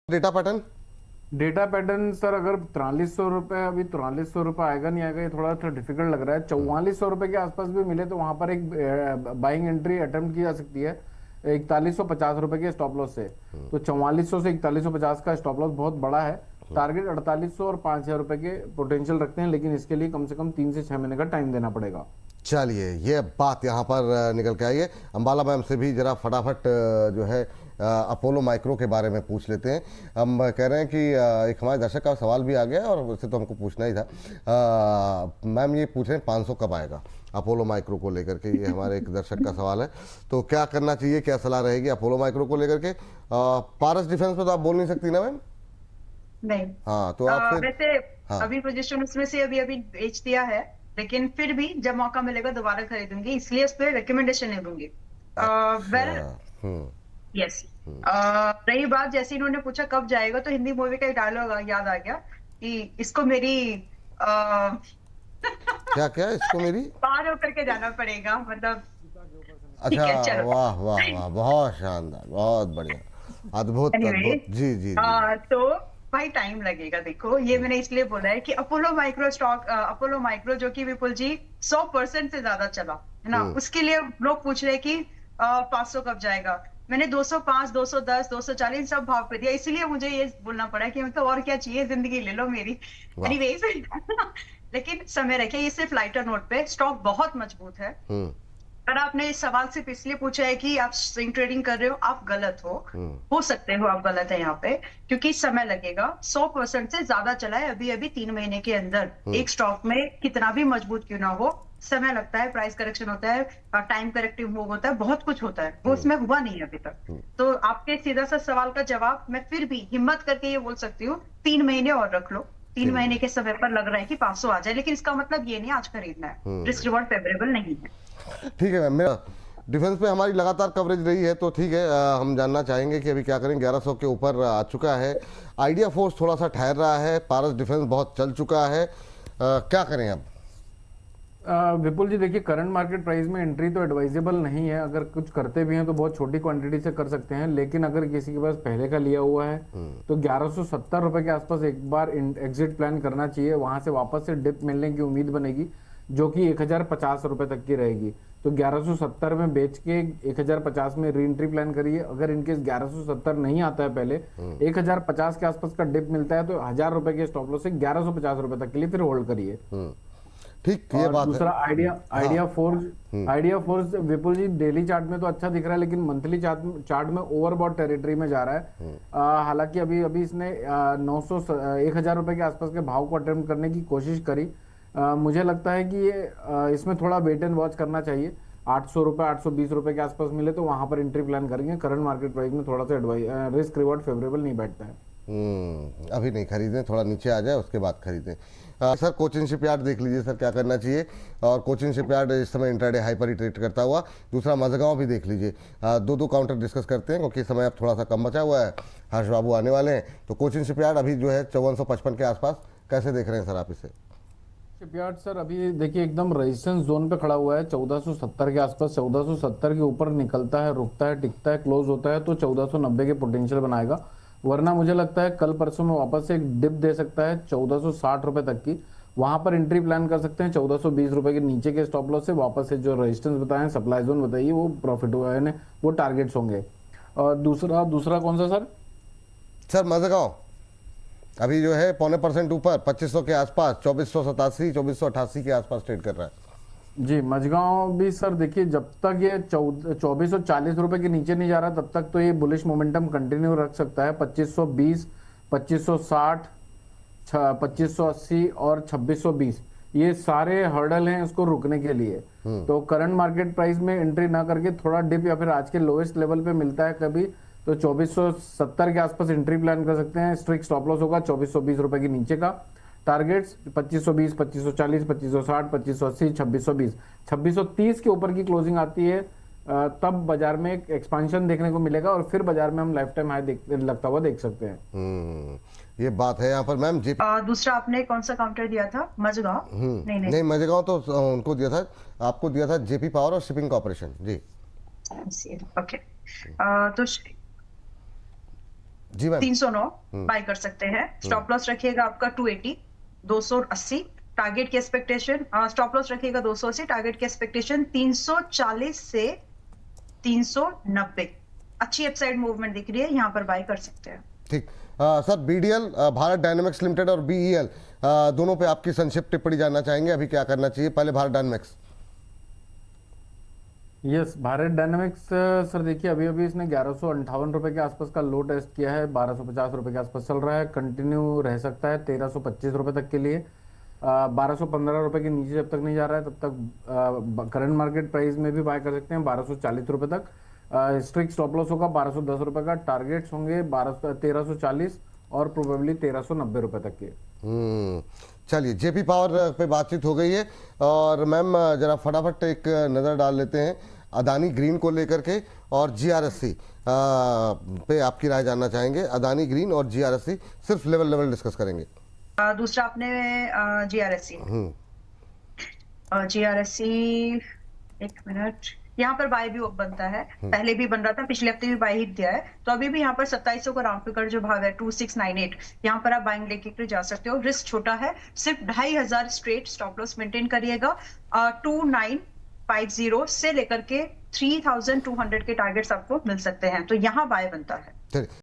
Data pattern. Data pattern sir, अगर 4300 रुपये, अभी 4300 रुपये आएगा नहीं आएगा, ये थोड़ा सा डिफिकल्ट लग रहा है। 4400 रुपये के आसपास भी मिले तो वहां पर एक बाइंग एंट्री अटेम्प्ट की जा सकती है 4150 रुपये के स्टॉप लॉस से। तो 4400 से 4150 का स्टॉप लॉस बहुत बड़ा है। टारगेट 4800 और 5000 रुपये के पोटेंशियल रखते हैं, लेकिन इसके लिए कम से कम 3 से 6 महीने का टाइम देना पड़ेगा। चलिए, ये बात यहाँ पर निकल के आई है। अंबाला मैम से भी जरा फटाफट जो है अपोलो माइक्रो के बारे में पूछ लेते हैं। हम कह रहे हैं कि एक हमारे दर्शक का सवाल भी आ गया और वैसे तो हमको पूछना ही था। मैम ये पूछ रहे हैं 500 कब आएगा अपोलो माइक्रो को लेकर के, ये हमारे एक दर्शक का सवाल है। तो क्या करना चाहिए, क्या सलाह रहेगी अपोलो माइक्रो को लेकर के? पारस डिफेंस पे तो आप बोल नहीं सकती ना मैम? नहीं। हाँ, तो आप फिर वैसे हाँ अभी पोजीशन उसमें से अभी अभी बेच दिया है, लेकिन फिर भी जब मौका मिलेगा दोबारा खरीदूंगी, इसलिए उस पर रिकमेंडेशन नहीं दूंगी। Well, yes. रही बात, जैसे इन्होंने पूछा कब जाएगा, तो हिंदी मूवी का एक डायलॉग याद आ गया कि इसको मेरी क्या क्या इसको मेरी पार होकर के जाना पड़ेगा, मतलब। ठीक अच्छा, है, चलो। वाह वाह वाह, बहुत शानदार, बहुत बढ़िया, अद्भुत Anyway, अद्भुत। जी जी जी। तो भाई टाइम लगेगा। देखो, ये मैंने इसलिए बोला है कि Apollo micro stock, Apollo micro जो कि विपुल जी 100% से ज्यादा चला है ना, उसके लिए लोग पूछ रहे हैं कि 500 कब जाएगा। मैंने 205, 210, 240 सब भाव पे दिया, इसलिए मुझे ये बोलना पड़ा कि मतलब और क्या चाहिए, जिंदगी ले लो मेरी। वाह। एनीवेज लेकिन समय रखिए, ये सिर्फ लाइटर नोट पे स्टॉक बहुत मजबूत है। पर आपने इस सवाल सिर्फ इसलिए पूछा है कि आप स्विंग ट्रेडिंग कर रहे हो, आप गलत हो सकते हो आप गलत है यहाँ पे, क्योंकि समय लगेगा। 100% से ज्यादा चला है अभी अभी 3 महीने के अंदर। एक स्टॉक में कितना भी मजबूत क्यों ना हो, समय लगता है, प्राइस करेक्शन होता है, टाइम करेक्टिव मूव होता है, बहुत कुछ होता है, वो उसमें हुआ नहीं है अभी तक। तो आपके सीधा सा सवाल का जवाब मैं फिर भी हिम्मत करके ये बोल सकती हूँ, 3 महीने और रख लो। 3 महीने के समय पर लग रहा है कि 500 आ जाए, लेकिन इसका मतलब ये नहीं आज खरीदना है, रिस्क रिवॉर्ड फेवरेबल नहीं है। ठीक है मैम, मेरा डिफेंस पे हमारी लगातार कवरेज रही है, तो ठीक है, हम जानना चाहेंगे कि अभी क्या करें। 1100 के ऊपर आ चुका है, आइडिया फोर्स थोड़ा सा ठहर रहा है, पारस डिफेंस बहुत चल चुका है, क्या करें अब? विपुल जी देखिए, करंट मार्केट प्राइस में एंट्री तो एडवाइजेबल नहीं है। अगर कुछ करते भी हैं तो बहुत छोटी क्वांटिटी से कर सकते हैं, लेकिन अगर किसी के पास पहले का लिया हुआ है तो 1170 रुपए के आसपास एक बार एग्जिट प्लान करना चाहिए। वहां से वापस से डिप मिलने की उम्मीद बनेगी, जो कि 1050 रुपए तक की रहेगी। तो 1170 में बेच के 1050 में री एंट्री प्लान करिए। अगर इनकेस 1170 नहीं आता है, पहले 1050 के आसपास का डिप मिलता है, तो 1000 रुपए के स्टॉप लॉस से 1150 रुपए तक के लिए फिर होल्ड करिए। ठीक, ये बात दूसरा है। आइडिया फोर्स विपुल जी डेली चार्ट में तो अच्छा दिख रहा है, लेकिन मंथली चार्ट में ओवरबॉट टेरिटरी में जा रहा है। हालांकि अभी अभी इसने 900 1000 रुपए के आसपास के भाव को अटेम्प्ट करने की कोशिश करी। मुझे लगता है कि ये इसमें थोड़ा वेट एंड वॉच करना चाहिए। 800 रुपए 820 रुपए के आसपास मिले तो वहां पर एंट्री प्लान करेंगे। करंट मार्केट प्राइस में थोड़ा सा रिस्क रिवॉर्ड फेवरेबल नहीं बैठता है। अभी नहीं खरीदें, थोड़ा नीचे आ जाए उसके बाद खरीदें। सर, कोचिन शिपयार्ड देख लीजिए सर, क्या करना चाहिए। और कोचिन शिपयार्ड इस समय इंट्राडे हाइपर ही ट्रेड करता हुआ। दूसरा मजगांव भी देख लीजिए। दो काउंटर डिस्कस करते हैं, क्योंकि समय अब थोड़ा सा कम बचा हुआ है, हर्ष बाबू आने वाले हैं। तो कोचिन शिपयार्ड अभी जो है 5455 के आसपास, कैसे देख रहे हैं सर आप इसे? शिपयार्ड सर अभी देखिए एकदम रेजिस्टेंस जोन पे खड़ा हुआ है 1470 के आसपास। 1470 के ऊपर निकलता है, रुकता है, टिकता है, क्लोज होता है तो 1490 के पोटेंशियल बनाएगा। वरना मुझे लगता है कल परसों में वापस से एक डिप दे सकता है 1460 रुपए तक की। वहां पर एंट्री प्लान कर सकते हैं। 1420 रुपए के नीचे के स्टॉप लॉस से वापस से जो रेजिस्टेंस बताए, सप्लाई जोन बताइए, वो प्रॉफिट हुआ है, वो टारगेट्स होंगे। और दूसरा कौन सा सर? सर मजगांव अभी जो है 0.25% ऊपर 2500 के आसपास, 2487 2488 के आसपास ट्रेड कर रहा है। जी, मजगांव भी सर देखिए, जब तक ये 2440 रुपए के नीचे नहीं जा रहा तब तक तो ये बुलिश मोमेंटम कंटिन्यू रख सकता है। 2520, 2560, 2580 और 2620 ये सारे हर्डल हैं इसको रुकने के लिए। तो करंट मार्केट प्राइस में एंट्री ना करके थोड़ा डिप या फिर आज के लोएस्ट लेवल पे मिलता है कभी, तो 2470 के आसपास एंट्री प्लान कर सकते हैं। स्ट्रिक्ट स्टॉप लॉस होगा 2420 रुपए के नीचे का। टारगेट्स 2520, 2540, 2560, 2580, 2620। 2630 के ऊपर की क्लोजिंग आती है तब बाजार में एक एक्सपांशन देखने को मिलेगा और फिर बाजार में हम लाइफ टाइम हाई लगता हुआ देख सकते हैं। ये बात है यहाँ पर मैम। जी, दूसरा आपने कौन सा काउंटर दिया था? मजगांव? नहीं, मजगांव तो उनको दिया था, आपको दिया था जेपी पावर और शिपिंग कॉर्पोरेशन। जी, ओके। तो जी मैम। 309 बाय कर सकते हैं। स्टॉप लॉस रखिएगा आपका 280, 280। टारगेट की एक्सपेक्टेशन, स्टॉप लॉस रखिएगा 280, टारगेट की एक्सपेक्टेशन 340 से 390। अच्छी अपसाइड मूवमेंट दिख रही है, यहाँ पर बाय कर सकते हैं। ठीक। Sir BDL, Bharat dynamics limited और बीईएल दोनों पे आपकी संक्षिप्त टिप्पणी जानना चाहेंगे, अभी क्या करना चाहिए। पहले Bharat dynamics. Yes, Bharat dynamics sir देखिए अभी अभी इसने 1158 रुपए के आसपास का लो टेस्ट किया है, 1250 रुपए के आसपास चल रहा है, कंटिन्यू रह सकता है 1325 रुपए तक के लिए। 1215 रुपए के नीचे जब तक नहीं जा रहा है तब तक करंट मार्केट प्राइस में भी बाय कर सकते हैं 1240 रुपए तक। स्ट्रिक्ट स्टॉप लॉस होगा 1210 रुपए का, टारगेट्स होंगे 1340 और प्रोबेबली 1390 रुपए तक के। चलिए, जेपी पावर पे बातचीत हो गई है और मैम जरा फटाफट एक नज़र डाल लेते हैं अदानी ग्रीन को लेकर के और जीआरएससी पे आपकी राय जानना चाहेंगे। अदानी ग्रीन और जीआरएससी सिर्फ लेवल डिस्कस करेंगे। दूसरा आपने जीआरएससी, एक मिनट, यहाँ पर बाय भी बनता है, पहले भी बन रहा था, पिछले हफ्ते भी बाय ही दिया है, तो अभी भी यहाँ पर 2700 का राउंड फिगर जो भाव है 2698, यहाँ पर आप बाइंग लेके जा सकते हो। रिस्क छोटा है, सिर्फ 2500 स्ट्रेट स्टॉप लॉस मेंटेन करिएगा। 2950 से लेकर के 3200 के टारगेट्स आपको मिल सकते हैं, तो यहाँ बाय बनता है।